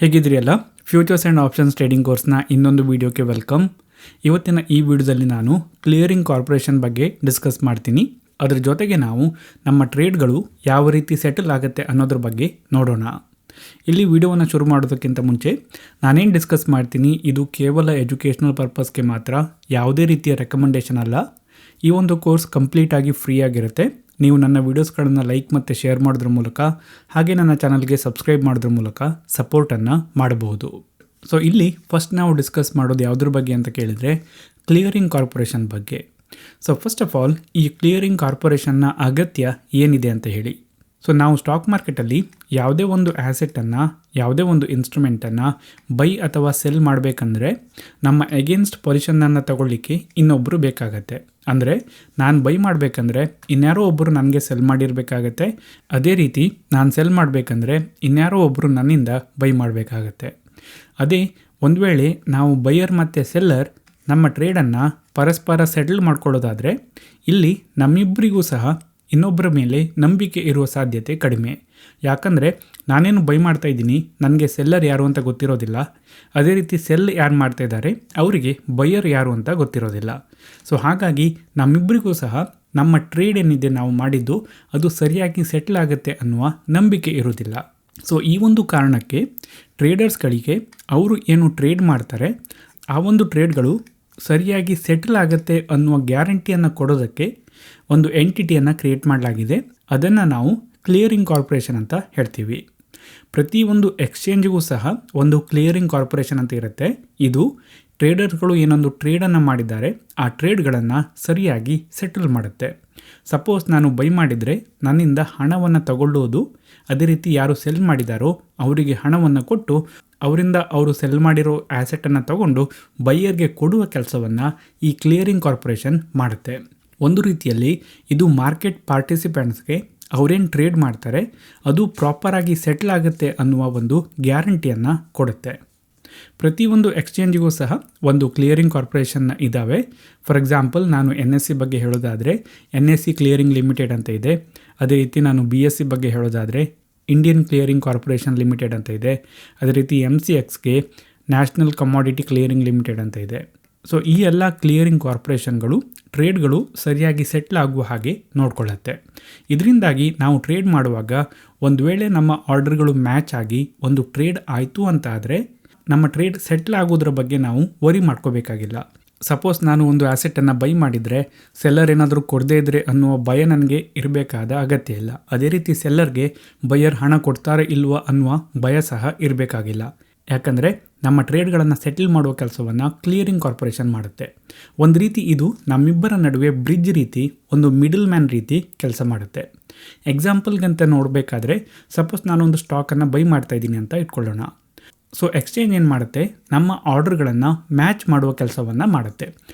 ಹೇಗಿದ್ರಿಯಲ್ಲ, futures and options trading ಕೋರ್ಸ್ನ ಇನ್ನೊಂದು ವೀಡಿಯೋಕ್ಕೆ welcome. ಇವತ್ತಿನ ಈ ವಿಡಿಯೋದಲ್ಲಿ ನಾನು ಕ್ಲಿಯರಿಂಗ್ ಕಾರ್ಪೊರೇಷನ್ ಬಗ್ಗೆ ಡಿಸ್ಕಸ್ ಮಾಡ್ತೀನಿ. ಅದರ ಜೊತೆಗೆ ನಾವು ನಮ್ಮ ಟ್ರೇಡ್ಗಳು ಯಾವ ರೀತಿ ಸೆಟಲ್ ಆಗುತ್ತೆ ಅನ್ನೋದ್ರ ಬಗ್ಗೆ ನೋಡೋಣ. ಇಲ್ಲಿ ವಿಡಿಯೋವನ್ನು ಶುರು ಮಾಡೋದಕ್ಕಿಂತ ಮುಂಚೆ ನಾನೇನು ಡಿಸ್ಕಸ್ ಮಾಡ್ತೀನಿ ಇದು ಕೇವಲ ಎಜುಕೇಷನಲ್ ಪರ್ಪಸ್ಗೆ ಮಾತ್ರ, ಯಾವುದೇ ರೀತಿಯ ರೆಕಮೆಂಡೇಷನ್ ಅಲ್ಲ. ಈ ಒಂದು ಕೋರ್ಸ್ ಕಂಪ್ಲೀಟಾಗಿ ಫ್ರೀ ಆಗಿರುತ್ತೆ. ನೀವು ನನ್ನ ವೀಡಿಯೋಸ್ಗಳನ್ನು ಲೈಕ್ ಮತ್ತು ಶೇರ್ ಮಾಡೋದ್ರ ಮೂಲಕ, ಹಾಗೆ ನನ್ನ ಚಾನಲ್ಗೆ ಸಬ್ಸ್ಕ್ರೈಬ್ ಮಾಡೋದ್ರ ಮೂಲಕ ಸಪೋರ್ಟನ್ನು ಮಾಡಬಹುದು. ಸೊ ಇಲ್ಲಿ ಫಸ್ಟ್ ನಾವು ಡಿಸ್ಕಸ್ ಮಾಡೋದು ಯಾವುದ್ರ ಬಗ್ಗೆ ಅಂತ ಕೇಳಿದರೆ ಕ್ಲಿಯರಿಂಗ್ ಕಾರ್ಪೊರೇಷನ್ ಬಗ್ಗೆ. ಸೊ ಫಸ್ಟ್ ಆಫ್ ಆಲ್ ಈ ಕ್ಲಿಯರಿಂಗ್ ಕಾರ್ಪೊರೇಷನ್ನ ಅಗತ್ಯ ಏನಿದೆ ಅಂತ ಹೇಳಿ. ಸೊ ನಾವು ಸ್ಟಾಕ್ ಮಾರ್ಕೆಟಲ್ಲಿ ಯಾವುದೇ ಒಂದು ಆ್ಯಸೆಟನ್ನು, ಯಾವುದೇ ಒಂದು ಇನ್ಸ್ಟ್ರೂಮೆಂಟನ್ನು ಬೈ ಅಥವಾ ಸೆಲ್ ಮಾಡಬೇಕಂದ್ರೆ ನಮ್ಮ ಎಗೇನ್ಸ್ಟ್ ಪೊಸಿಷನನ್ನು ತಗೊಳ್ಳಿಕ್ಕೆ ಇನ್ನೊಬ್ಬರು ಬೇಕಾಗತ್ತೆ. ಅಂದರೆ ನಾನು ಬೈ ಮಾಡಬೇಕಂದ್ರೆ ಇನ್ಯಾರೋ ಒಬ್ಬರು ನನಗೆ ಸೆಲ್ ಮಾಡಿರಬೇಕಾಗತ್ತೆ. ಅದೇ ರೀತಿ ನಾನು ಸೆಲ್ ಮಾಡಬೇಕಂದ್ರೆ ಇನ್ಯಾರೋ ಒಬ್ಬರು ನನ್ನಿಂದ ಬೈ ಮಾಡಬೇಕಾಗತ್ತೆ. ಅದೇ ಒಂದು ವೇಳೆ ನಾವು ಬೈಯರ್ ಮತ್ತು ಸೆಲ್ಲರ್ ನಮ್ಮ ಟ್ರೇಡನ್ನು ಪರಸ್ಪರ ಸೆಟಲ್ ಮಾಡ್ಕೊಳ್ಳೋದಾದರೆ ಇಲ್ಲಿ ನಮ್ಮಿಬ್ಬರಿಗೂ ಸಹ ಇನ್ನೊಬ್ಬರ ಮೇಲೆ ನಂಬಿಕೆ ಇರುವ ಸಾಧ್ಯತೆ ಕಡಿಮೆ. ಯಾಕಂದರೆ ನಾನೇನು ಬೈ ಮಾಡ್ತಾಯಿದ್ದೀನಿ, ನನಗೆ ಸೆಲ್ಲರ್ ಯಾರು ಅಂತ ಗೊತ್ತಿರೋದಿಲ್ಲ. ಅದೇ ರೀತಿ ಸೆಲ್ ಯಾರು ಮಾಡ್ತಾಯಿದ್ದಾರೆ ಅವರಿಗೆ ಬೈಯರ್ ಯಾರು ಅಂತ ಗೊತ್ತಿರೋದಿಲ್ಲ. ಸೊ ಹಾಗಾಗಿ ನಮ್ಮಿಬ್ಬರಿಗೂ ಸಹ ನಮ್ಮ ಟ್ರೇಡ್ ಏನಿದೆ ನಾವು ಮಾಡಿದ್ದು ಅದು ಸರಿಯಾಗಿ ಸೆಟ್ಲ್ ಆಗುತ್ತೆ ಅನ್ನುವ ನಂಬಿಕೆ ಇರೋದಿಲ್ಲ. ಸೊ ಈ ಒಂದು ಕಾರಣಕ್ಕೆ ಟ್ರೇಡರ್ಸ್ಗಳಿಗೆ ಅವರು ಏನು ಟ್ರೇಡ್ ಮಾಡ್ತಾರೆ ಆ ಒಂದು ಟ್ರೇಡ್ಗಳು ಸರಿಯಾಗಿ ಸೆಟಲ್ ಆಗುತ್ತೆ ಅನ್ನುವ ಗ್ಯಾರಂಟಿಯನ್ನು ಕೊಡೋದಕ್ಕೆ ಒಂದು ಎಂಟಿಟಿಯನ್ನು ಕ್ರಿಯೇಟ್ ಮಾಡಲಾಗಿದೆ. ಅದನ್ನು ನಾವು ಕ್ಲಿಯರಿಂಗ್ ಕಾರ್ಪೊರೇಷನ್ ಅಂತ ಹೇಳ್ತೀವಿ. ಪ್ರತಿಯೊಂದು ಎಕ್ಸ್ಚೇಂಜ್ಗೂ ಸಹ ಒಂದು ಕ್ಲಿಯರಿಂಗ್ ಕಾರ್ಪೊರೇಷನ್ ಅಂತ ಇರುತ್ತೆ. ಇದು ಟ್ರೇಡರ್ಗಳು ಏನೊಂದು ಟ್ರೇಡನ್ನು ಮಾಡಿದ್ದಾರೆ ಆ ಟ್ರೇಡ್ಗಳನ್ನು ಸರಿಯಾಗಿ ಸೆಟಲ್ ಮಾಡುತ್ತೆ. ಸಪೋಸ್ ನಾನು ಬೈ ಮಾಡಿದರೆ ನನ್ನಿಂದ ಹಣವನ್ನು ತಗೊಳ್ಳೋದು, ಅದೇ ರೀತಿ ಯಾರು ಸೆಲ್ ಮಾಡಿದಾರೋ ಅವರಿಗೆ ಹಣವನ್ನು ಕೊಟ್ಟು ಅವರಿಂದ ಅವರು ಸೆಲ್ ಮಾಡಿರೋ ಆ್ಯಸೆಟನ್ನು ತಗೊಂಡು ಬೈಯರ್ಗೆ ಕೊಡುವ ಕೆಲಸವನ್ನು ಈ ಕ್ಲಿಯರಿಂಗ್ ಕಾರ್ಪೊರೇಷನ್ ಮಾಡುತ್ತೆ. ಒಂದು ರೀತಿಯಲ್ಲಿ ಇದು ಮಾರ್ಕೆಟ್ ಪಾರ್ಟಿಸಿಪೆಂಟ್ಸ್ಗೆ ಅವರೇನು ಟ್ರೇಡ್ ಮಾಡ್ತಾರೆ ಅದು ಪ್ರಾಪರಾಗಿ ಸೆಟ್ಲ್ ಆಗುತ್ತೆ ಅನ್ನುವ ಒಂದು ಗ್ಯಾರಂಟಿಯನ್ನು ಕೊಡುತ್ತೆ. ಪ್ರತಿಯೊಂದು ಎಕ್ಸ್ಚೇಂಜಿಗೂ ಸಹ ಒಂದು ಕ್ಲಿಯರಿಂಗ್ ಕಾರ್ಪೊರೇಷನ್ ಇದ್ದಾವೆ. ಫಾರ್ ಎಕ್ಸಾಂಪಲ್ ನಾನು NSE ಬಗ್ಗೆ ಹೇಳೋದಾದರೆ NSE ಕ್ಲಿಯರಿಂಗ್ ಲಿಮಿಟೆಡ್ ಅಂತ ಇದೆ. ಅದೇ ರೀತಿ ನಾನು BSE ಬಗ್ಗೆ ಹೇಳೋದಾದರೆ ಇಂಡಿಯನ್ ಕ್ಲಿಯರಿಂಗ್ ಕಾರ್ಪೊರೇಷನ್ ಲಿಮಿಟೆಡ್ ಅಂತ ಇದೆ. ಅದೇ ರೀತಿ MCXಗೆ ನ್ಯಾಷನಲ್ ಕಮಾಡಿಟಿ ಕ್ಲಿಯರಿಂಗ್ ಲಿಮಿಟೆಡ್ ಅಂತ ಇದೆ. ಸೊ ಈ ಎಲ್ಲ ಕ್ಲಿಯರಿಂಗ್ ಕಾರ್ಪೊರೇಷನ್ಗಳು ಟ್ರೇಡ್ಗಳು ಸರಿಯಾಗಿ ಸೆಟ್ಲ್ ಆಗುವ ಹಾಗೆ ನೋಡ್ಕೊಳ್ಳುತ್ತೆ. ಇದರಿಂದಾಗಿ ನಾವು ಟ್ರೇಡ್ ಮಾಡುವಾಗ ಒಂದು ವೇಳೆ ನಮ್ಮ ಆರ್ಡರ್ಗಳು ಮ್ಯಾಚ್ ಆಗಿ ಒಂದು ಟ್ರೇಡ್ ಆಯಿತು ಅಂತ ಆದರೆ ನಮ್ಮ ಟ್ರೇಡ್ ಸೆಟ್ಲ್ ಆಗೋದ್ರ ಬಗ್ಗೆ ನಾವು ವರಿ ಮಾಡ್ಕೋಬೇಕಾಗಿಲ್ಲ. ಸಪೋಸ್ ನಾನು ಒಂದು ಆ್ಯಸೆಟನ್ನು ಬೈ ಮಾಡಿದರೆ ಸೆಲ್ಲರ್ ಏನಾದರೂ ಕೊಡದೇ ಇದ್ದರೆ ಅನ್ನುವ ಭಯ ನನಗೆ ಇರಬೇಕಾದ ಅಗತ್ಯ ಇಲ್ಲ. ಅದೇ ರೀತಿ ಸೆಲ್ಲರ್ಗೆ ಬೈಯರ್ ಹಣ ಕೊಡ್ತಾರೆ ಇಲ್ವ ಅನ್ನುವ ಭಯ ಸಹ ಇರಬೇಕಾಗಿಲ್ಲ. ಯಾಕಂದರೆ ನಮ್ಮ ಟ್ರೇಡ್ಗಳನ್ನು ಸೆಟಲ್ ಮಾಡುವ ಕೆಲಸವನ್ನು ಕ್ಲಿಯರಿಂಗ್ ಕಾರ್ಪೊರೇಷನ್ ಮಾಡುತ್ತೆ. ಒಂದು ರೀತಿ ಇದು ನಮ್ಮಿಬ್ಬರ ನಡುವೆ ಬ್ರಿಡ್ಜ್ ರೀತಿ, ಒಂದು ಮಿಡಲ್ ಮ್ಯಾನ್ ರೀತಿ ಕೆಲಸ ಮಾಡುತ್ತೆ. ಎಕ್ಸಾಂಪಲ್ಗಂತ ನೋಡಬೇಕಾದ್ರೆ ಸಪೋಸ್ ನಾನೊಂದು ಸ್ಟಾಕನ್ನು ಬೈ ಮಾಡ್ತಾಯಿದ್ದೀನಿ ಅಂತ ಇಟ್ಕೊಳ್ಳೋಣ. ಸೊ ಎಕ್ಸ್ಚೇಂಜ್ ಏನು ಮಾಡುತ್ತೆ, ನಮ್ಮ ಆರ್ಡರ್ಗಳನ್ನು ಮ್ಯಾಚ್ ಮಾಡುವ ಕೆಲಸವನ್ನು ಮಾಡುತ್ತೆ.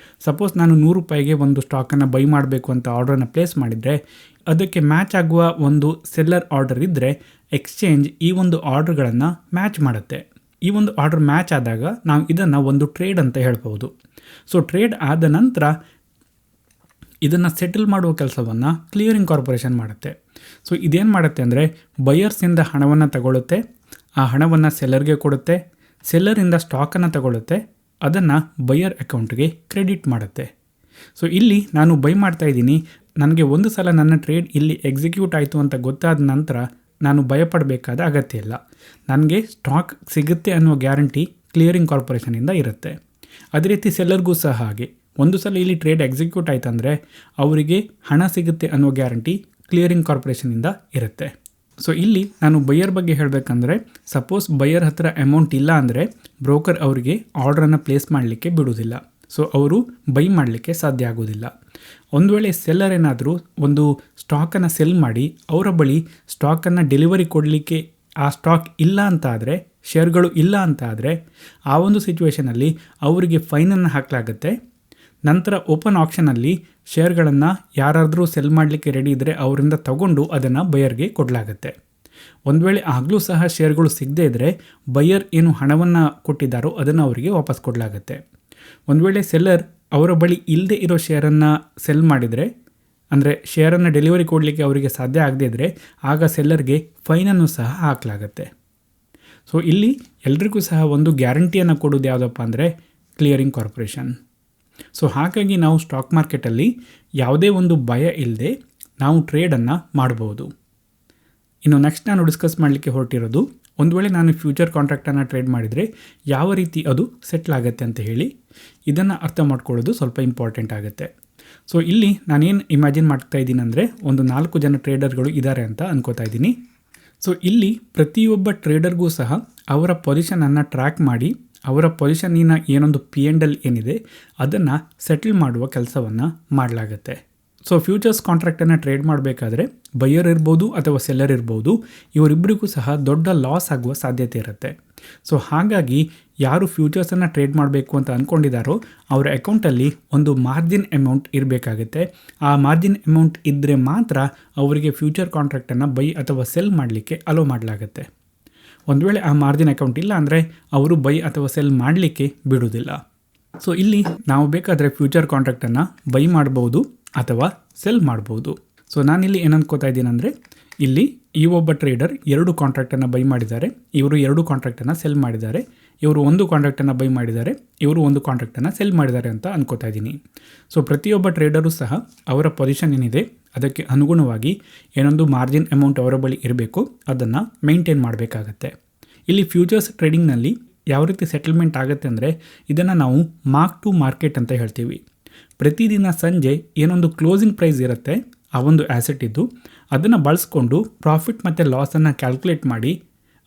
ಸಪೋಸ್ ನಾನು 100 ರೂಪಾಯಿಗೆ ಒಂದು ಸ್ಟಾಕನ್ನು ಬೈ ಮಾಡಬೇಕು ಅಂತ ಆರ್ಡ್ರನ್ನು ಪ್ಲೇಸ್ ಮಾಡಿದರೆ ಅದಕ್ಕೆ ಮ್ಯಾಚ್ ಆಗುವ ಒಂದು ಸೆಲ್ಲರ್ ಆರ್ಡರ್ ಇದ್ದರೆ ಎಕ್ಸ್ಚೇಂಜ್ ಈ ಒಂದು ಆರ್ಡರ್ಗಳನ್ನು ಮ್ಯಾಚ್ ಮಾಡುತ್ತೆ. ಈ ಒಂದು ಆರ್ಡರ್ ಮ್ಯಾಚ್ ಆದಾಗ ನಾವು ಇದನ್ನು ಒಂದು ಟ್ರೇಡ್ ಅಂತ ಹೇಳ್ಬೋದು. ಸೊ ಟ್ರೇಡ್ ಆದ ನಂತರ ಇದನ್ನು ಸೆಟಲ್ ಮಾಡುವ ಕೆಲಸವನ್ನು ಕ್ಲಿಯರಿಂಗ್ ಕಾರ್ಪೊರೇಷನ್ ಮಾಡುತ್ತೆ. ಸೊ ಇದೇನು ಮಾಡುತ್ತೆ ಅಂದರೆ ಬೈಯರ್ಸಿಂದ ಹಣವನ್ನು ತಗೊಳ್ಳುತ್ತೆ, ಆ ಹಣವನ್ನು ಸೆಲ್ಲರ್ಗೆ ಕೊಡುತ್ತೆ, ಸೆಲ್ಲರಿಂದ ಸ್ಟಾಕನ್ನು ತಗೊಳ್ಳುತ್ತೆ, ಅದನ್ನು ಬೈಯರ್ ಅಕೌಂಟ್ಗೆ ಕ್ರೆಡಿಟ್ ಮಾಡುತ್ತೆ. ಸೊ ಇಲ್ಲಿ ನಾನು ಬೈ ಮಾಡ್ತಾಯಿದ್ದೀನಿ, ನನಗೆ ಒಂದು ಸಲ ನನ್ನ ಟ್ರೇಡ್ ಇಲ್ಲಿ ಎಕ್ಸಿಕ್ಯೂಟ್ ಆಯಿತು ಅಂತ ಗೊತ್ತಾದ ನಂತರ ನಾನು ಭಯಪಡಬೇಕಾದ ಅಗತ್ಯ ಇಲ್ಲ. ನನಗೆ ಸ್ಟಾಕ್ ಸಿಗುತ್ತೆ ಅನ್ನುವ ಗ್ಯಾರಂಟಿ ಕ್ಲಿಯರಿಂಗ್ ಕಾರ್ಪೊರೇಷನಿಂದ ಇರುತ್ತೆ. ಅದೇ ರೀತಿ ಸೆಲ್ಲರ್ಗೂ ಸಹ ಹಾಗೆ, ಒಂದು ಸಲ ಇಲ್ಲಿ ಟ್ರೇಡ್ ಎಕ್ಸಿಕ್ಯೂಟ್ ಆಯ್ತಂದರೆ ಅವರಿಗೆ ಹಣ ಸಿಗುತ್ತೆ ಅನ್ನೋ ಗ್ಯಾರಂಟಿ ಕ್ಲಿಯರಿಂಗ್ ಕಾರ್ಪೊರೇಷನಿಂದ ಇರುತ್ತೆ. ಸೊ ಇಲ್ಲಿ ನಾನು ಬೈಯರ್ ಬಗ್ಗೆ ಹೇಳಬೇಕಂದ್ರೆ ಸಪೋಸ್ ಬೈಯರ್ ಹತ್ರ ಅಮೌಂಟ್ ಇಲ್ಲ ಅಂದರೆ ಬ್ರೋಕರ್ ಅವರಿಗೆ ಆರ್ಡ್ರನ್ನು ಪ್ಲೇಸ್ ಮಾಡಲಿಕ್ಕೆ ಬಿಡುವುದಿಲ್ಲ. ಸೊ ಅವರು ಬೈ ಮಾಡಲಿಕ್ಕೆ ಸಾಧ್ಯ ಆಗೋದಿಲ್ಲ. ಒಂದು ವೇಳೆ ಸೆಲ್ಲರ್ ಏನಾದರೂ ಒಂದು ಸ್ಟಾಕನ್ನು ಸೆಲ್ ಮಾಡಿ ಅವರ ಬಳಿ ಸ್ಟಾಕನ್ನು ಡೆಲಿವರಿ ಕೊಡಲಿಕ್ಕೆ ಆ ಸ್ಟಾಕ್ ಇಲ್ಲ ಅಂತ ಆದರೆ, ಶೇರ್ಗಳು ಇಲ್ಲ ಅಂತ ಆದರೆ ಆ ಒಂದು ಸಿಚುವೇಷನಲ್ಲಿ ಅವರಿಗೆ ಫೈನನ್ನು ಹಾಕಲಾಗುತ್ತೆ. ನಂತರ ಓಪನ್ ಆಕ್ಷನಲ್ಲಿ ಶೇರ್ಗಳನ್ನು ಯಾರಾದರೂ ಸೆಲ್ ಮಾಡಲಿಕ್ಕೆ ರೆಡಿ ಇದ್ದರೆ ಅವರಿಂದ ತಗೊಂಡು ಅದನ್ನು ಬೈಯರ್ಗೆ ಕೊಡಲಾಗುತ್ತೆ. ಒಂದು ವೇಳೆ ಆಗಲೂ ಸಹ ಶೇರ್ಗಳು ಸಿಗದೇ ಇದ್ದರೆ ಬೈಯರ್ ಏನು ಹಣವನ್ನು ಕೊಟ್ಟಿದ್ದಾರೋ ಅದನ್ನು ಅವರಿಗೆ ವಾಪಸ್ ಕೊಡಲಾಗುತ್ತೆ. ಒಂದು ವೇಳೆ ಸೆಲ್ಲರ್ ಅವರ ಬಳಿ ಇಲ್ಲದೆ ಇರೋ ಶೇರನ್ನು ಸೆಲ್ ಮಾಡಿದರೆ, ಅಂದರೆ ಶೇರನ್ನು ಡೆಲಿವರಿ ಕೊಡಲಿಕ್ಕೆ ಅವರಿಗೆ ಸಾಧ್ಯ ಆಗದೇ ಇದ್ದರೆ ಆಗ ಸೆಲ್ಲರ್ಗೆ ಫೈನನ್ನು ಸಹ ಹಾಕಲಾಗುತ್ತೆ. ಸೊ ಇಲ್ಲಿ ಎಲ್ರಿಗೂ ಸಹ ಒಂದು ಗ್ಯಾರಂಟಿಯನ್ನು ಕೊಡೋದು ಯಾವುದಪ್ಪ ಅಂದರೆ ಕ್ಲಿಯರಿಂಗ್ ಕಾರ್ಪೊರೇಷನ್. ಸೊ ಹಾಗಾಗಿ ನಾವು ಸ್ಟಾಕ್ ಮಾರ್ಕೆಟಲ್ಲಿ ಯಾವುದೇ ಒಂದು ಭಯ ಇಲ್ಲದೆ ನಾವು ಟ್ರೇಡನ್ನು ಮಾಡ್ಬೋದು. ಇನ್ನು ನೆಕ್ಸ್ಟ್ ನಾನು ಡಿಸ್ಕಸ್ ಮಾಡಲಿಕ್ಕೆ ಹೊರಟಿರೋದು, ಒಂದು ವೇಳೆ ನಾನು ಫ್ಯೂಚರ್ ಕಾಂಟ್ರಾಕ್ಟನ್ನು ಟ್ರೇಡ್ ಮಾಡಿದರೆ ಯಾವ ರೀತಿ ಅದು ಸೆಟ್ಲ್ ಆಗುತ್ತೆ ಅಂತ ಹೇಳಿ. ಇದನ್ನು ಅರ್ಥ ಮಾಡ್ಕೊಳ್ಳೋದು ಸ್ವಲ್ಪ ಇಂಪಾರ್ಟೆಂಟ್ ಆಗುತ್ತೆ. ಸೊ ಇಲ್ಲಿ ನಾನೇನು ಇಮ್ಯಾಜಿನ್ ಮಾಡ್ತಾ ಇದ್ದೀನಿ ಅಂದರೆ, ಒಂದು 4 ಜನ ಟ್ರೇಡರ್ಗಳು ಇದ್ದಾರೆ ಅಂತ ಅನ್ಕೋತಾ ಇದ್ದೀನಿ. ಸೊ ಇಲ್ಲಿ ಪ್ರತಿಯೊಬ್ಬ ಟ್ರೇಡರ್ಗೂ ಸಹ ಅವರ ಪೊಸಿಷನನ್ನು ಟ್ರ್ಯಾಕ್ ಮಾಡಿ ಅವರ ಪೊಸಿಷನ್ನಿನ ಏನೊಂದು P&L ಏನಿದೆ ಅದನ್ನು ಸೆಟಲ್ ಮಾಡುವ ಕೆಲಸವನ್ನು ಮಾಡಲಾಗುತ್ತೆ. ಸೊ ಫ್ಯೂಚರ್ಸ್ ಕಾಂಟ್ರಾಕ್ಟನ್ನು ಟ್ರೇಡ್ ಮಾಡಬೇಕಾದ್ರೆ ಬೈಯರ್ ಇರ್ಬೋದು ಅಥವಾ ಸೆಲ್ಲರ್ ಇರ್ಬೋದು, ಇವರಿಬ್ಬರಿಗೂ ಸಹ ದೊಡ್ಡ ಲಾಸ್ ಆಗುವ ಸಾಧ್ಯತೆ ಇರುತ್ತೆ. ಸೊ ಹಾಗಾಗಿ ಯಾರು ಫ್ಯೂಚರ್ಸನ್ನು ಟ್ರೇಡ್ ಮಾಡಬೇಕು ಅಂತ ಅಂದ್ಕೊಂಡಿದ್ದಾರೋ ಅವರ ಅಕೌಂಟಲ್ಲಿ ಒಂದು ಮಾರ್ಜಿನ್ ಅಮೌಂಟ್ ಇರಬೇಕಾಗುತ್ತೆ. ಆ ಮಾರ್ಜಿನ್ ಅಮೌಂಟ್ ಇದ್ದರೆ ಮಾತ್ರ ಅವರಿಗೆ ಫ್ಯೂಚರ್ ಕಾಂಟ್ರಾಕ್ಟನ್ನು ಬೈ ಅಥವಾ ಸೆಲ್ ಮಾಡಲಿಕ್ಕೆ ಅಲೋ ಮಾಡಲಾಗುತ್ತೆ. ಒಂದು ವೇಳೆ ಆ ಮಾರ್ಜಿನ್ ಅಕೌಂಟ್ ಇಲ್ಲ ಅಂದರೆ ಅವರು ಬೈ ಅಥವಾ ಸೆಲ್ ಮಾಡಲಿಕ್ಕೆ ಬಿಡೋದಿಲ್ಲ. ಸೊ ಇಲ್ಲಿ ನಾವು ಬೇಕಾದರೆ ಫ್ಯೂಚರ್ ಕಾಂಟ್ರಾಕ್ಟನ್ನು ಬೈ ಮಾಡ್ಬೋದು ಅಥವಾ ಸೆಲ್ ಮಾಡ್ಬೋದು. ಸೊ ನಾನಿಲ್ಲಿ ಏನು ಅನ್ಕೋತಾ ಇದ್ದೀನಿ ಅಂದರೆ, ಇಲ್ಲಿ ಈ ಒಬ್ಬ ಟ್ರೇಡರ್ 2 ಕಾಂಟ್ರಾಕ್ಟನ್ನು ಬೈ ಮಾಡಿದ್ದಾರೆ, ಇವರು 2 ಕಾಂಟ್ರಾಕ್ಟನ್ನು ಸೆಲ್ ಮಾಡಿದ್ದಾರೆ, ಇವರು 1 ಕಾಂಟ್ರಾಕ್ಟನ್ನು ಬೈ ಮಾಡಿದ್ದಾರೆ, ಇವರು 1 ಕಾಂಟ್ರಾಕ್ಟನ್ನು ಸೆಲ್ ಮಾಡಿದ್ದಾರೆ ಅಂತ ಅನ್ಕೋತಾ ಇದ್ದೀನಿ. ಸೊ ಪ್ರತಿಯೊಬ್ಬ ಟ್ರೇಡರು ಸಹ ಅವರ ಪೊಸಿಷನ್ ಏನಿದೆ ಅದಕ್ಕೆ ಅನುಗುಣವಾಗಿ ಏನೊಂದು ಮಾರ್ಜಿನ್ ಅಮೌಂಟ್ ಅವರ ಬಳಿ ಇರಬೇಕು, ಅದನ್ನು ಮೇಂಟೈನ್ ಮಾಡಬೇಕಾಗತ್ತೆ. ಇಲ್ಲಿ ಫ್ಯೂಚರ್ಸ್ ಟ್ರೇಡಿಂಗ್ನಲ್ಲಿ ಯಾವ ರೀತಿ ಸೆಟಲ್ಮೆಂಟ್ ಆಗುತ್ತೆ ಅಂದರೆ, ಇದನ್ನು ನಾವು ಮಾರ್ಕ್ ಟು ಮಾರ್ಕೆಟ್ ಅಂತ ಹೇಳ್ತೀವಿ. ಪ್ರತಿದಿನ ಸಂಜೆ ಏನೊಂದು ಕ್ಲೋಸಿಂಗ್ ಪ್ರೈಸ್ ಇರುತ್ತೆ ಆ ಒಂದು ಆ್ಯಸೆಟ್ ಇದ್ದು, ಅದನ್ನು ಬಳಸ್ಕೊಂಡು ಪ್ರಾಫಿಟ್ ಮತ್ತು ಲಾಸನ್ನು ಕ್ಯಾಲ್ಕುಲೇಟ್ ಮಾಡಿ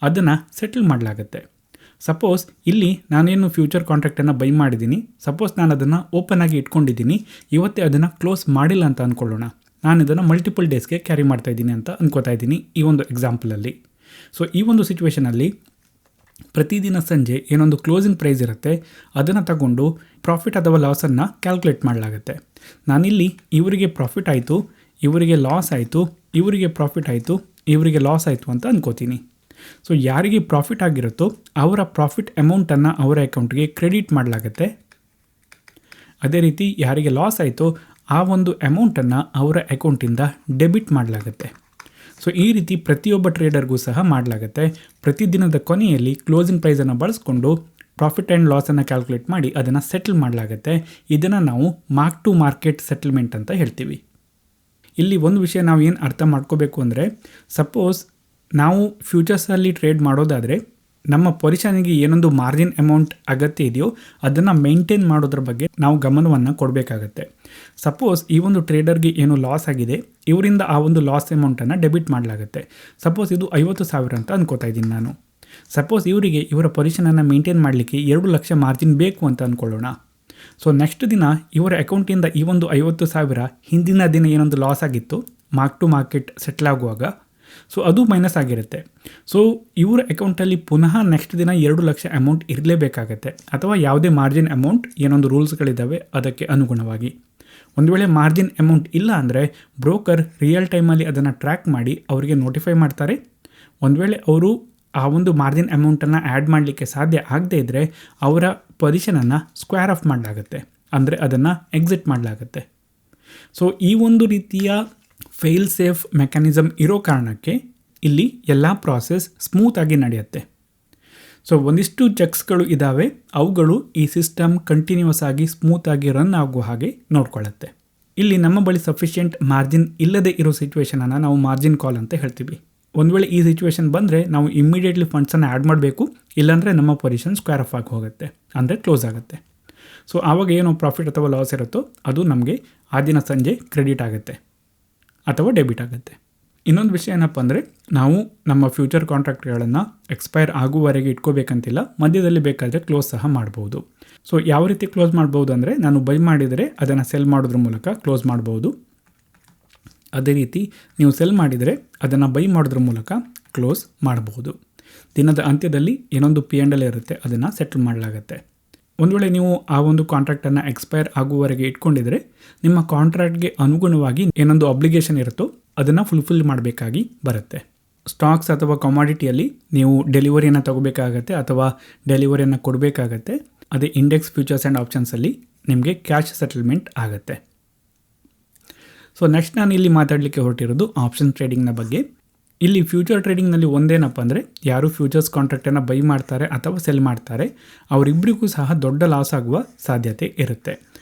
ಅದನ್ನು ಸೆಟಲ್ ಮಾಡಲಾಗುತ್ತೆ. ಸಪೋಸ್ ಇಲ್ಲಿ ನಾನೇನು ಫ್ಯೂಚರ್ ಕಾಂಟ್ರಾಕ್ಟನ್ನು ಬೈ ಮಾಡಿದ್ದೀನಿ, ಸಪೋಸ್ ನಾನು ಅದನ್ನು ಓಪನ್ ಆಗಿ ಇಟ್ಕೊಂಡಿದ್ದೀನಿ, ಇವತ್ತೇ ಅದನ್ನು ಕ್ಲೋಸ್ ಮಾಡಿಲ್ಲ ಅಂತ ಅಂದ್ಕೊಳ್ಳೋಣ. ನಾನು ಇದನ್ನು ಮಲ್ಟಿಪಲ್ ಡೇಸ್ಗೆ ಕ್ಯಾರಿ ಮಾಡ್ತಾ ಇದ್ದೀನಿ ಅಂತ ಅನ್ಕೋತಾ ಇದ್ದೀನಿ ಈ ಒಂದು ಎಕ್ಸಾಂಪಲಲ್ಲಿ. ಸೊ ಈ ಒಂದು ಸಿಚುವೇಷನಲ್ಲಿ ಪ್ರತಿದಿನ ಸಂಜೆ ಏನೊಂದು ಕ್ಲೋಸಿಂಗ್ ಪ್ರೈಸ್ ಇರುತ್ತೆ ಅದನ್ನು ತಗೊಂಡು ಪ್ರಾಫಿಟ್ ಅಥವಾ ಲಾಸನ್ನು ಕ್ಯಾಲ್ಕುಲೇಟ್ ಮಾಡಲಾಗುತ್ತೆ. ನಾನಿಲ್ಲಿ ಇವರಿಗೆ ಪ್ರಾಫಿಟ್ ಆಯಿತು, ಇವರಿಗೆ ಲಾಸ್ ಆಯಿತು, ಇವರಿಗೆ ಪ್ರಾಫಿಟ್ ಆಯಿತು, ಇವರಿಗೆ ಲಾಸ್ ಆಯಿತು ಅಂತ ಅನ್ಕೋತೀನಿ. ಸೊ ಯಾರಿಗೆ ಪ್ರಾಫಿಟ್ ಆಗಿರುತ್ತೋ ಅವರ ಪ್ರಾಫಿಟ್ ಅಮೌಂಟನ್ನು ಅವರ ಅಕೌಂಟ್ಗೆ ಕ್ರೆಡಿಟ್ ಮಾಡಲಾಗುತ್ತೆ. ಅದೇ ರೀತಿ ಯಾರಿಗೆ ಲಾಸ್ ಆಯಿತೋ ಆ ಒಂದು ಅಮೌಂಟನ್ನು ಅವರ ಅಕೌಂಟಿಂದ ಡೆಬಿಟ್ ಮಾಡಲಾಗುತ್ತೆ. ಸೊ ಈ ರೀತಿ ಪ್ರತಿಯೊಬ್ಬ ಟ್ರೇಡರ್ಗೂ ಸಹ ಮಾಡಲಾಗುತ್ತೆ. ಪ್ರತಿದಿನದ ಕೊನೆಯಲ್ಲಿ ಕ್ಲೋಸಿಂಗ್ ಪ್ರೈಸನ್ನು ಬಳಸ್ಕೊಂಡು ಪ್ರಾಫಿಟ್ ಆ್ಯಂಡ್ ಲಾಸನ್ನು ಕ್ಯಾಲ್ಕುಲೇಟ್ ಮಾಡಿ ಅದನ್ನು ಸೆಟಲ್ ಮಾಡಲಾಗುತ್ತೆ. ಇದನ್ನು ನಾವು ಮಾರ್ಕ್ ಟು ಮಾರ್ಕೆಟ್ ಸೆಟಲ್ಮೆಂಟ್ ಅಂತ ಹೇಳ್ತೀವಿ. ಇಲ್ಲಿ ಒಂದು ವಿಷಯ ನಾವು ಏನು ಅರ್ಥ ಮಾಡ್ಕೋಬೇಕು ಅಂದರೆ, ಸಪೋಸ್ ನಾವು ಫ್ಯೂಚರ್ಸಲ್ಲಿ ಟ್ರೇಡ್ ಮಾಡೋದಾದರೆ ನಮ್ಮ ಪೊಸಿಷನ್ಗೆ ಏನೊಂದು ಮಾರ್ಜಿನ್ ಅಮೌಂಟ್ ಅಗತ್ಯ ಇದೆಯೋ ಅದನ್ನು ಮೇಂಟೈನ್ ಮಾಡೋದ್ರ ಬಗ್ಗೆ ನಾವು ಗಮನವನ್ನು ಕೊಡಬೇಕಾಗತ್ತೆ. ಸಪೋಸ್ ಈ ಒಂದು ಟ್ರೇಡರ್ಗೆ ಏನು ಲಾಸ್ ಆಗಿದೆ, ಇವರಿಂದ ಆ ಒಂದು ಲಾಸ್ ಅಮೌಂಟನ್ನು ಡೆಬಿಟ್ ಮಾಡಲಾಗುತ್ತೆ. ಸಪೋಸ್ ಇದು 50,000 ಅಂತ ಅನ್ಕೋತಾ ಇದ್ದೀನಿ ನಾನು. ಸಪೋಸ್ ಇವರಿಗೆ ಇವರ ಪೊಸಿಷನನ್ನು ಮೇಂಟೈನ್ ಮಾಡಲಿಕ್ಕೆ 2 ಲಕ್ಷ ಮಾರ್ಜಿನ್ ಬೇಕು ಅಂತ ಅಂದ್ಕೊಳ್ಳೋಣ. ಸೊ ನೆಕ್ಸ್ಟ್ ದಿನ ಇವರ ಅಕೌಂಟಿಂದ ಈ ಒಂದು 50,000 ಹಿಂದಿನ ದಿನ ಏನೊಂದು ಲಾಸ್ ಆಗಿತ್ತು ಮಾರ್ಕ್ ಟು ಮಾರ್ಕೆಟ್ ಸೆಟ್ಲ್ ಆಗುವಾಗ, ಸೊ ಅದು ಮೈನಸ್ ಆಗಿರುತ್ತೆ. ಸೊ ಇವರ ಅಕೌಂಟಲ್ಲಿ ಪುನಃ ನೆಕ್ಸ್ಟ್ ದಿನ 2 ಲಕ್ಷ ಅಮೌಂಟ್ ಇರಲೇಬೇಕಾಗತ್ತೆ, ಅಥವಾ ಯಾವುದೇ ಮಾರ್ಜಿನ್ ಅಮೌಂಟ್ ಏನೊಂದು ರೂಲ್ಸ್ಗಳಿದ್ದಾವೆ ಅದಕ್ಕೆ ಅನುಗುಣವಾಗಿ. ಒಂದು ವೇಳೆ ಮಾರ್ಜಿನ್ ಅಮೌಂಟ್ ಇಲ್ಲ ಅಂದರೆ ಬ್ರೋಕರ್ ರಿಯಲ್ ಟೈಮಲ್ಲಿ ಅದನ್ನು ಟ್ರ್ಯಾಕ್ ಮಾಡಿ ಅವರಿಗೆ ನೋಟಿಫೈ ಮಾಡ್ತಾರೆ. ಒಂದು ವೇಳೆ ಅವರು ಆ ಒಂದು ಮಾರ್ಜಿನ್ ಅಮೌಂಟನ್ನು ಆ್ಯಡ್ ಮಾಡಲಿಕ್ಕೆ ಸಾಧ್ಯ ಆಗದೇ ಇದ್ದರೆ ಅವರ ಪೊಸಿಷನನ್ನು ಸ್ಕ್ವೇರ್ ಆಫ್ ಮಾಡಲಾಗುತ್ತೆ, ಅಂದರೆ ಅದನ್ನು ಎಕ್ಸಿಟ್ ಮಾಡಲಾಗುತ್ತೆ. ಸೊ ಈ ಒಂದು ರೀತಿಯ ಫೇಲ್ ಸೇಫ್ ಮೆಕ್ಯಾನಿಸಮ್ ಇರೋ ಕಾರಣಕ್ಕೆ ಇಲ್ಲಿ ಎಲ್ಲ ಪ್ರಾಸೆಸ್ ಸ್ಮೂತಾಗಿ ನಡೆಯುತ್ತೆ. ಸೊ ಒಂದಿಷ್ಟು ಚೆಕ್ಸ್ಗಳು ಇದ್ದಾವೆ, ಅವುಗಳು ಈ ಸಿಸ್ಟಮ್ ಕಂಟಿನ್ಯೂಸ್ ಆಗಿ ಸ್ಮೂತಾಗಿ ರನ್ ಆಗುವ ಹಾಗೆ ನೋಡ್ಕೊಳ್ಳುತ್ತೆ. ಇಲ್ಲಿ ನಮ್ಮ ಬಳಿ ಸಫಿಷಿಯೆಂಟ್ ಮಾರ್ಜಿನ್ ಇಲ್ಲದೆ ಇರೋ ಸಿಚುವೇಷನನ್ನು ನಾವು ಮಾರ್ಜಿನ್ ಕಾಲ್ ಅಂತ ಹೇಳ್ತೀವಿ. ಒಂದು ವೇಳೆ ಈ ಸಿಚುವೇಷನ್ ಬಂದರೆ ನಾವು ಇಮ್ಮಿಡಿಯೇಟ್ಲಿ ಫಂಡ್ಸನ್ನು ಆ್ಯಡ್ ಮಾಡಬೇಕು, ಇಲ್ಲಾಂದರೆ ನಮ್ಮ ಪೊಸಿಷನ್ ಸ್ಕ್ವೇರ್ ಆಫ್ ಆಗಿ ಹೋಗುತ್ತೆ, ಅಂದರೆ ಕ್ಲೋಸ್ ಆಗುತ್ತೆ. ಸೊ ಆವಾಗ ಏನು ಪ್ರಾಫಿಟ್ ಅಥವಾ ಲಾಸ್ ಇರುತ್ತೋ ಅದು ನಮಗೆ ಆ ದಿನ ಸಂಜೆ ಕ್ರೆಡಿಟ್ ಆಗುತ್ತೆ ಅಥವಾ ಡೆಬಿಟ್ ಆಗುತ್ತೆ. ಇನ್ನೊಂದು ವಿಷಯ ಏನಪ್ಪ ಅಂದರೆ, ನಾವು ನಮ್ಮ ಫ್ಯೂಚರ್ ಕಾಂಟ್ರಾಕ್ಟ್ಗಳನ್ನು ಎಕ್ಸ್ಪೈರ್ ಆಗುವವರೆಗೆ ಇಟ್ಕೋಬೇಕಂತಿಲ್ಲ, ಮಧ್ಯದಲ್ಲಿ ಬೇಕಾದರೆ ಕ್ಲೋಸ್ ಸಹ ಮಾಡ್ಬೋದು. ಸೊ ಯಾವ ರೀತಿ ಕ್ಲೋಸ್ ಮಾಡ್ಬೋದು ಅಂದರೆ, ನಾನು ಬೈ ಮಾಡಿದರೆ ಅದನ್ನು ಸೆಲ್ ಮಾಡೋದ್ರ ಮೂಲಕ ಕ್ಲೋಸ್ ಮಾಡ್ಬೋದು. ಅದೇ ರೀತಿ ನೀವು ಸೆಲ್ ಮಾಡಿದರೆ ಅದನ್ನು ಬೈ ಮಾಡೋದ್ರ ಮೂಲಕ ಕ್ಲೋಸ್ ಮಾಡಬಹುದು. ದಿನದ ಅಂತ್ಯದಲ್ಲಿ ಏನೊಂದು P&L ಇರುತ್ತೆ ಅದನ್ನು ಸೆಟಲ್ ಮಾಡಲಾಗುತ್ತೆ. ಒಂದು ವೇಳೆ ನೀವು ಆ ಒಂದು ಕಾಂಟ್ರಾಕ್ಟನ್ನು ಎಕ್ಸ್ಪೈರ್ ಆಗುವವರೆಗೆ ಇಟ್ಕೊಂಡಿದ್ರೆ ನಿಮ್ಮ ಕಾಂಟ್ರಾಕ್ಟ್ಗೆ ಅನುಗುಣವಾಗಿ ಏನೊಂದು ಅಬ್ಲಿಗೇಷನ್ ಇರುತ್ತೋ ಅದನ್ನು ಫುಲ್ಫಿಲ್ ಮಾಡಬೇಕಾಗಿ ಬರುತ್ತೆ. ಸ್ಟಾಕ್ಸ್ ಅಥವಾ ಕಮಾಡಿಟಿಯಲ್ಲಿ ನೀವು ಡೆಲಿವರಿಯನ್ನು ತಗೋಬೇಕಾಗತ್ತೆ ಅಥವಾ ಡೆಲಿವರಿಯನ್ನು ಕೊಡಬೇಕಾಗತ್ತೆ. ಅದೇ ಇಂಡೆಕ್ಸ್ ಫ್ಯೂಚರ್ಸ್ ಆ್ಯಂಡ್ ಆಪ್ಷನ್ಸಲ್ಲಿ ನಿಮಗೆ ಕ್ಯಾಶ್ ಸೆಟಲ್ಮೆಂಟ್ ಆಗುತ್ತೆ. ಸೊ ನೆಕ್ಸ್ಟ್ ನಾನು ಇಲ್ಲಿ ಮಾತಾಡಲಿಕ್ಕೆ ಹೊರಟಿರೋದು ಆಪ್ಷನ್ ಟ್ರೇಡಿಂಗ್ನ ಬಗ್ಗೆ. ಇಲ್ಲಿ ಫ್ಯೂಚರ್ ಟ್ರೇಡಿಂಗ್ನಲ್ಲಿ ಒಂದೇನಪ್ಪ ಅಂದರೆ ಯಾರು ಫ್ಯೂಚರ್ಸ್ ಕಾಂಟ್ರಾಕ್ಟನ್ನು ಬೈ ಮಾಡ್ತಾರೆ ಅಥವಾ ಸೆಲ್ ಮಾಡ್ತಾರೆ ಅವರಿಬ್ಬರಿಗೂ ಸಹ ದೊಡ್ಡ ಲಾಸ್ ಆಗುವ ಸಾಧ್ಯತೆ ಇರುತ್ತೆ.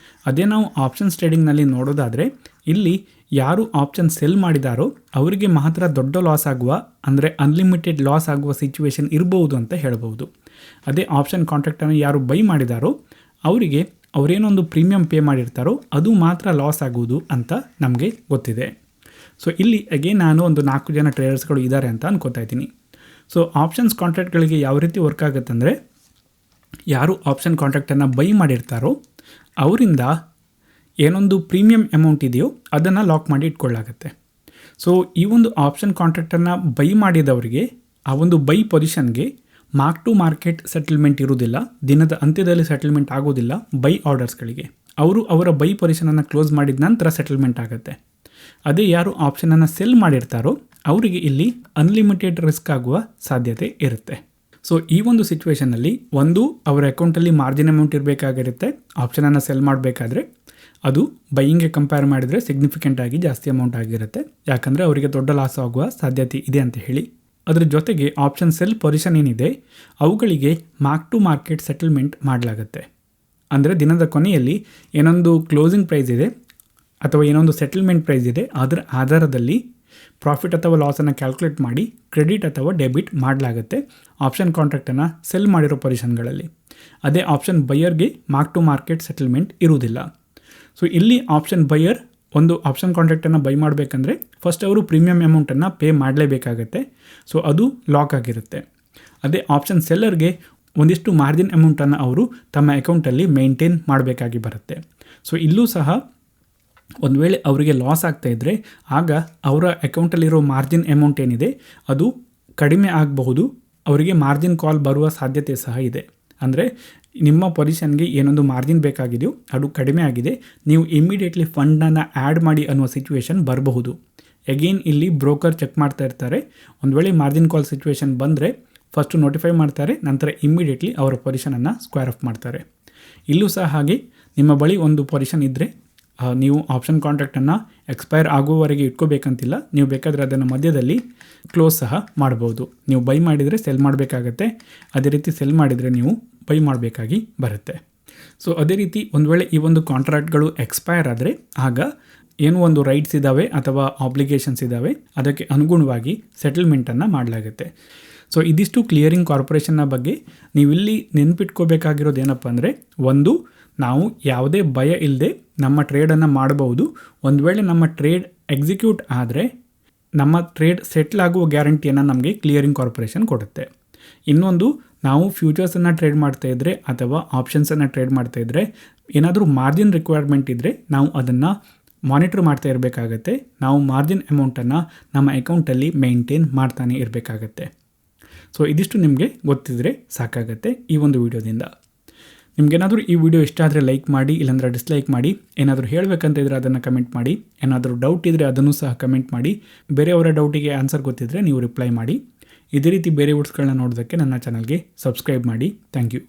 ಅದೇ ನಾವು ಆಪ್ಷನ್ಸ್ ಟ್ರೇಡಿಂಗ್ನಲ್ಲಿ ನೋಡೋದಾದರೆ ಇಲ್ಲಿ ಯಾರು ಆಪ್ಷನ್ ಸೆಲ್ ಮಾಡಿದಾರೋ ಅವರಿಗೆ ಮಾತ್ರ ದೊಡ್ಡ ಲಾಸ್ ಆಗುವ ಅಂದರೆ ಅನ್ಲಿಮಿಟೆಡ್ ಲಾಸ್ ಆಗುವ ಸಿಚುವೇಶನ್ ಇರಬಹುದು ಅಂತ ಹೇಳ್ಬೋದು. ಅದೇ ಆಪ್ಷನ್ ಕಾಂಟ್ರಾಕ್ಟನ್ನು ಯಾರು ಬೈ ಮಾಡಿದಾರೋ ಅವರಿಗೆ ಅವರೇನೊಂದು ಪ್ರೀಮಿಯಂ ಪೇ ಮಾಡಿರ್ತಾರೋ ಅದು ಮಾತ್ರ ಲಾಸ್ ಆಗುವುದು ಅಂತ ನಮಗೆ ಗೊತ್ತಿದೆ. ಸೊ ಇಲ್ಲಿ ಅಗೇನ್ ನಾನು ಒಂದು 4 ಜನ ಟ್ರೇಡರ್ಸ್ಗಳು ಇದ್ದಾರೆ ಅಂತ ಅನ್ಕೋತಾ ಇದ್ದೀನಿ. ಸೊ ಆಪ್ಷನ್ಸ್ ಕಾಂಟ್ರಾಕ್ಟ್ಗಳಿಗೆ ಯಾವ ರೀತಿ ವರ್ಕ್ ಆಗುತ್ತೆ ಅಂದರೆ ಯಾರು ಆಪ್ಷನ್ ಕಾಂಟ್ರಾಕ್ಟನ್ನು ಬೈ ಮಾಡಿರ್ತಾರೋ ಅವರಿಂದ ಏನೊಂದು ಪ್ರೀಮಿಯಂ ಅಮೌಂಟ್ ಇದೆಯೋ ಅದನ್ನು ಲಾಕ್ ಮಾಡಿ ಇಟ್ಕೊಳ್ಳಾಗುತ್ತೆ. ಸೊ ಈ ಒಂದು ಆಪ್ಷನ್ ಕಾಂಟ್ರಾಕ್ಟನ್ನು ಬೈ ಮಾಡಿದವರಿಗೆ ಆ ಒಂದು ಬೈ ಪೊಸಿಷನ್ಗೆ ಮಾರ್ಕ್ ಟು ಮಾರ್ಕೆಟ್ ಸೆಟಲ್ಮೆಂಟ್ ಇರುವುದಿಲ್ಲ, ದಿನದ ಅಂತ್ಯದಲ್ಲಿ ಸೆಟಲ್ಮೆಂಟ್ ಆಗೋದಿಲ್ಲ. ಬೈ ಆರ್ಡರ್ಸ್ಗಳಿಗೆ ಅವರು ಅವರ ಬೈ ಪೊಸಿಷನನ್ನು ಕ್ಲೋಸ್ ಮಾಡಿದ ನಂತರ ಸೆಟಲ್ಮೆಂಟ್ ಆಗುತ್ತೆ. ಅದೇ ಯಾರು ಆಪ್ಷನನ್ನು ಸೆಲ್ ಮಾಡಿರ್ತಾರೋ ಅವರಿಗೆ ಇಲ್ಲಿ ಅನ್ಲಿಮಿಟೆಡ್ ರಿಸ್ಕ್ ಆಗುವ ಸಾಧ್ಯತೆ ಇರುತ್ತೆ. ಸೊ ಈ ಒಂದು ಸಿಚುವೇಷನ್ನಲ್ಲಿ ಒಂದು ಅವರ ಅಕೌಂಟಲ್ಲಿ ಮಾರ್ಜಿನ್ ಅಮೌಂಟ್ ಇರಬೇಕಾಗಿರುತ್ತೆ. ಆಪ್ಷನನ್ನು ಸೆಲ್ ಮಾಡಬೇಕಾದ್ರೆ ಅದು ಬೈಯಿಂಗ್ಗೆ ಕಂಪೇರ್ ಮಾಡಿದರೆ ಸಿಗ್ನಿಫಿಕೆಂಟ್ ಆಗಿ ಜಾಸ್ತಿ ಅಮೌಂಟ್ ಆಗಿರುತ್ತೆ, ಯಾಕಂದರೆ ಅವರಿಗೆ ದೊಡ್ಡ ಲಾಸ್ ಆಗುವ ಸಾಧ್ಯತೆ ಇದೆ ಅಂತ ಹೇಳಿ. ಅದರ ಜೊತೆಗೆ ಆಪ್ಷನ್ ಸೆಲ್ ಪೊಸಿಷನ್ ಏನಿದೆ ಅವುಗಳಿಗೆ ಮಾರ್ಕ್ ಟು ಮಾರ್ಕೆಟ್ ಸೆಟಲ್ಮೆಂಟ್ ಮಾಡಲಾಗುತ್ತೆ. ಅಂದರೆ ದಿನದ ಕೊನೆಯಲ್ಲಿ ಏನೊಂದು ಕ್ಲೋಸಿಂಗ್ ಪ್ರೈಸ್ ಇದೆ ಅಥವಾ ಏನೊಂದು ಸೆಟಲ್ಮೆಂಟ್ ಪ್ರೈಸ್ ಇದೆ ಅದರ ಆಧಾರದಲ್ಲಿ ಪ್ರಾಫಿಟ್ ಅಥವಾ ಲಾಸನ್ನು ಕ್ಯಾಲ್ಕುಲೇಟ್ ಮಾಡಿ ಕ್ರೆಡಿಟ್ ಅಥವಾ ಡೆಬಿಟ್ ಮಾಡಲಾಗುತ್ತೆ ಆಪ್ಷನ್ ಕಾಂಟ್ರಾಕ್ಟನ್ನು ಸೆಲ್ ಮಾಡಿರೋ ಪೊಸಿಷನ್ಗಳಲ್ಲಿ. ಅದೇ ಆಪ್ಷನ್ ಬೈಯರ್ಗೆ ಮಾರ್ಕ್ ಟು ಮಾರ್ಕೆಟ್ ಸೆಟಲ್ಮೆಂಟ್ ಇರುವುದಿಲ್ಲ. ಸೊ ಇಲ್ಲಿ ಆಪ್ಷನ್ ಬೈಯರ್ ಒಂದು ಆಪ್ಷನ್ ಕಾಂಟ್ರಾಕ್ಟನ್ನು ಬೈ ಮಾಡಬೇಕಂದ್ರೆ ಫಸ್ಟ್ ಅವರು ಪ್ರೀಮಿಯಂ ಅಮೌಂಟನ್ನು ಪೇ ಮಾಡಲೇಬೇಕಾಗತ್ತೆ. ಸೊ ಅದು ಲಾಕ್ ಆಗಿರುತ್ತೆ. ಅದೇ ಆಪ್ಷನ್ ಸೆಲ್ಲರ್ಗೆ ಒಂದಿಷ್ಟು ಮಾರ್ಜಿನ್ ಅಮೌಂಟನ್ನು ಅವರು ತಮ್ಮ ಅಕೌಂಟಲ್ಲಿ ಮೇಂಟೈನ್ ಮಾಡಬೇಕಾಗಿ ಬರುತ್ತೆ. ಸೊ ಇಲ್ಲೂ ಸಹ ಒಂದು ವೇಳೆ ಅವರಿಗೆ ಲಾಸ್ ಆಗ್ತಾಯಿದ್ರೆ ಆಗ ಅವರ ಅಕೌಂಟಲ್ಲಿರೋ ಮಾರ್ಜಿನ್ ಅಮೌಂಟ್ ಏನಿದೆ ಅದು ಕಡಿಮೆ ಆಗಬಹುದು, ಅವರಿಗೆ ಮಾರ್ಜಿನ್ ಕಾಲ್ ಬರುವ ಸಾಧ್ಯತೆ ಸಹ ಇದೆ. ಅಂದರೆ ನಿಮ್ಮ ಪೊಸಿಷನ್ಗೆ ಏನೊಂದು ಮಾರ್ಜಿನ್ ಬೇಕಾಗಿದೆಯೋ ಅದು ಕಡಿಮೆ ಆಗಿದೆ, ನೀವು ಇಮಿಡಿಯೇಟ್ಲಿ ಫಂಡನ್ನು ಆ್ಯಡ್ ಮಾಡಿ ಅನ್ನುವ ಸಿಚುವೇಶನ್ ಬರಬಹುದು. ಅಗೇನ್ ಇಲ್ಲಿ ಬ್ರೋಕರ್ ಚೆಕ್ ಮಾಡ್ತಾ ಇರ್ತಾರೆ. ಒಂದು ವೇಳೆ ಮಾರ್ಜಿನ್ ಕಾಲ್ ಸಿಚುವೇಶನ್ ಬಂದರೆ ಫಸ್ಟು ನೋಟಿಫೈ ಮಾಡ್ತಾರೆ, ನಂತರ ಇಮ್ಮಿಡಿಯೇಟ್ಲಿ ಅವರ ಪೊಸಿಷನನ್ನು ಸ್ಕ್ವೇರ್ ಆಫ್ ಮಾಡ್ತಾರೆ. ಇಲ್ಲೂ ಸಹ ಹಾಗೆ ನಿಮ್ಮ ಬಳಿ ಒಂದು ಪೊಸಿಷನ್ ಇದ್ದರೆ ನೀವು ಆಪ್ಷನ್ ಕಾಂಟ್ರಾಕ್ಟನ್ನು ಎಕ್ಸ್ಪೈರ್ ಆಗುವವರೆಗೆ ಇಟ್ಕೋಬೇಕಂತಿಲ್ಲ. ನೀವು ಬೇಕಾದರೆ ಅದನ್ನು ಮಧ್ಯದಲ್ಲಿ ಕ್ಲೋಸ್ ಸಹ ಮಾಡ್ಬೋದು. ನೀವು ಬೈ ಮಾಡಿದರೆ ಸೆಲ್ ಮಾಡಬೇಕಾಗತ್ತೆ, ಅದೇ ರೀತಿ ಸೆಲ್ ಮಾಡಿದರೆ ನೀವು ಬೈ ಮಾಡಬೇಕಾಗಿ ಬರುತ್ತೆ. ಸೊ ಅದೇ ರೀತಿ ಒಂದು ವೇಳೆ ಈ ಒಂದು ಕಾಂಟ್ರಾಕ್ಟ್ಗಳು ಎಕ್ಸ್ಪೈರ್ ಆದರೆ ಆಗ ಏನೋ ಒಂದು ರೈಟ್ಸ್ ಇದ್ದಾವೆ ಅಥವಾ ಆಬ್ಲಿಗೇಷನ್ಸ್ ಇದ್ದಾವೆ, ಅದಕ್ಕೆ ಅನುಗುಣವಾಗಿ ಸೆಟಲ್ಮೆಂಟನ್ನು ಮಾಡಲಾಗುತ್ತೆ. ಸೊ ಇದಿಷ್ಟು ಕ್ಲಿಯರಿಂಗ್ ಕಾರ್ಪೊರೇಷನ್ನ ಬಗ್ಗೆ. ನೀವಿಲ್ಲಿ ನೆನ್ಪಿಟ್ಕೋಬೇಕಾಗಿರೋದು ಏನಪ್ಪ ಅಂದರೆ ಒಂದು, ನಾವು ಯಾವುದೇ ಭಯ ಇಲ್ಲದೆ ನಮ್ಮ ಟ್ರೇಡನ್ನು ಮಾಡಬಹುದು. ಒಂದು ವೇಳೆ ನಮ್ಮ ಟ್ರೇಡ್ ಎಕ್ಸಿಕ್ಯೂಟ್ ಆದರೆ ನಮ್ಮ ಟ್ರೇಡ್ ಸೆಟ್ಲ್ ಆಗುವ ಗ್ಯಾರಂಟಿಯನ್ನು ನಮಗೆ ಕ್ಲಿಯರಿಂಗ್ ಕಾರ್ಪೊರೇಷನ್ ಕೊಡುತ್ತೆ. ಇನ್ನೊಂದು, ನಾವು ಫ್ಯೂಚರ್ಸನ್ನು ಟ್ರೇಡ್ ಮಾಡ್ತಾಯಿದ್ರೆ ಅಥವಾ ಆಪ್ಷನ್ಸನ್ನು ಟ್ರೇಡ್ ಮಾಡ್ತಾಯಿದ್ರೆ ಏನಾದರೂ ಮಾರ್ಜಿನ್ ರಿಕ್ವೈರ್ಮೆಂಟ್ ಇದ್ದರೆ ನಾವು ಅದನ್ನು ಮಾನಿಟರ್ ಮಾಡ್ತಾ ಇರಬೇಕಾಗತ್ತೆ. ನಾವು ಮಾರ್ಜಿನ್ ಅಮೌಂಟನ್ನು ನಮ್ಮ ಅಕೌಂಟಲ್ಲಿ ಮೇಂಟೈನ್ ಮಾಡ್ತಾನೆ ಇರಬೇಕಾಗತ್ತೆ. ಸೊ ಇದಿಷ್ಟು ನಿಮಗೆ ಗೊತ್ತಿದ್ದರೆ ಸಾಕಾಗತ್ತೆ ಈ ಒಂದು ವಿಡಿಯೋದಿಂದ. ನಿಮಗೇನಾದರೂ ಈ ವಿಡಿಯೋ ಇಷ್ಟ ಆದರೆ ಲೈಕ್ ಮಾಡಿ, ಇಲ್ಲಾಂದರೆ ಡಿಸ್ಲೈಕ್ ಮಾಡಿ. ಏನಾದರೂ ಹೇಳಬೇಕಂತ ಇದ್ದರೆ ಅದನ್ನು ಕಮೆಂಟ್ ಮಾಡಿ. ಏನಾದರೂ ಡೌಟ್ ಇದ್ದರೆ ಅದನ್ನು ಸಹ ಕಮೆಂಟ್ ಮಾಡಿ. ಬೇರೆಯವರ ಡೌಟಿಗೆ ಆನ್ಸರ್ ಗೊತ್ತಿದ್ದರೆ ನೀವು ರಿಪ್ಲೈ ಮಾಡಿ. ಇದೇ ರೀತಿ ಬೇರೆ ವಿಡಿಯೋಸ್ಗಳನ್ನ ನೋಡೋದಕ್ಕೆ ನನ್ನ ಚಾನಲ್ಗೆ ಸಬ್ಸ್ಕ್ರೈಬ್ ಮಾಡಿ. Thank you.